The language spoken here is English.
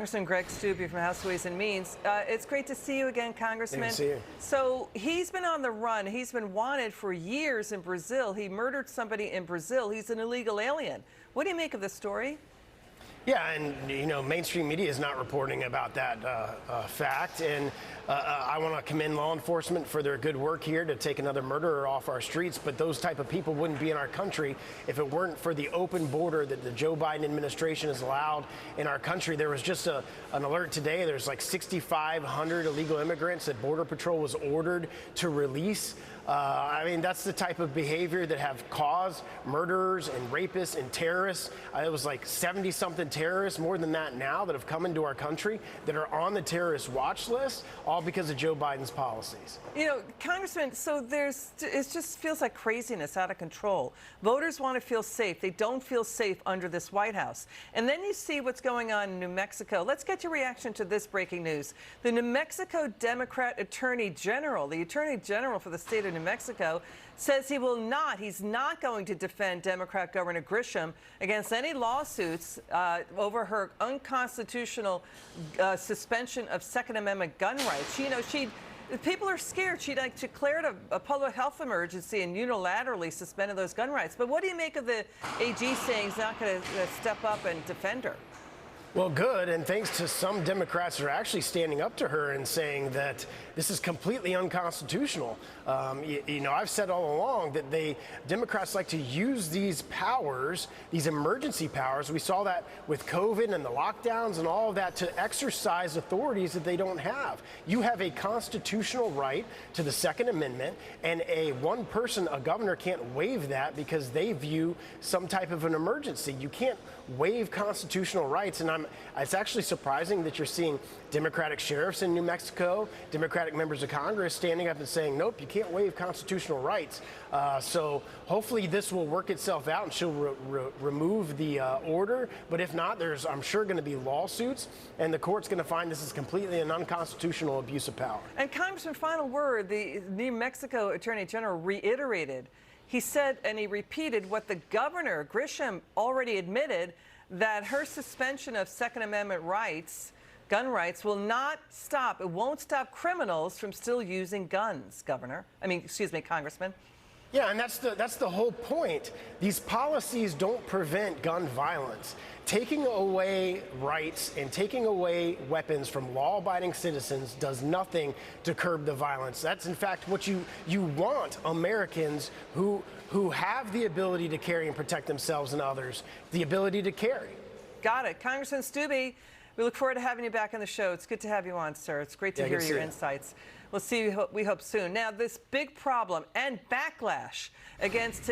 Congressman Greg Steube from House Ways and Means. It's great to see you again, Congressman. Good to see you. So he's been on the run. He's been wanted for years in Brazil. He murdered somebody in Brazil. He's an illegal alien. What do you make of this story? Yeah, and mainstream media is not reporting about that fact, and I want to commend law enforcement for their good work here to take another murderer off our streets. But those type of people wouldn't be in our country if it weren't for the open border that the Joe Biden administration has allowed in our country. There was just an alert today. There's like 6,500 illegal immigrants that Border Patrol was ordered to release. I mean, that's the type of behavior that have caused murderers and rapists and terrorists. It was like 70-something terrorists, more than that now, that have come into our country that are on the terrorist watch list, all because of Joe Biden's policies. You know, Congressman, so it just feels like craziness, out of control. Voters want to feel safe. They don't feel safe under this White House. And then you see what's going on in New Mexico. Let's get your reaction to this breaking news. The New Mexico Democrat Attorney General, the Attorney General for the state of New Mexico, says he's not going to defend Democrat Governor Grisham against any lawsuits over her unconstitutional suspension of Second Amendment gun rights. People are scared. She declared a public health emergency and unilaterally suspended those gun rights. But what do you make of the AG saying he's not going to step up and defend her? Well, good, and thanks to some Democrats who are actually standing up to her and saying that this is completely unconstitutional. I've said all along that Democrats like to use these powers, these emergency powers. We saw that with COVID and the lockdowns and all of that, to exercise authorities that they don't have. You have a constitutional right to the Second Amendment, and a governor can't waive that because they view some type of an emergency. You can't waive constitutional rights, and it's actually surprising that you're seeing Democratic sheriffs in New Mexico, Democratic members of Congress standing up and saying, nope, you can't waive constitutional rights. So hopefully this will work itself out and she'll remove the order. But if not, there's, I'm sure, going to be lawsuits, and the court's going to find this is completely an unconstitutional abuse of power. And Congressman, final word, the New Mexico Attorney General reiterated. He said, and he repeated what the governor, Grisham, already admitted, that her suspension of Second Amendment rights, gun rights, will not stop. It won't stop criminals from still using guns, Congressman. Yeah, and that's the whole point. These policies don't prevent gun violence. Taking away rights and taking away weapons from law-abiding citizens does nothing to curb the violence. That's, in fact, what you want Americans who have the ability to carry and protect themselves and others, the ability to carry. Got it. Congressman Steube, we look forward to having you back on the show. It's good to have you on, sir. It's great to hear your insights. We'll see you, we hope, soon. Now, this big problem and backlash against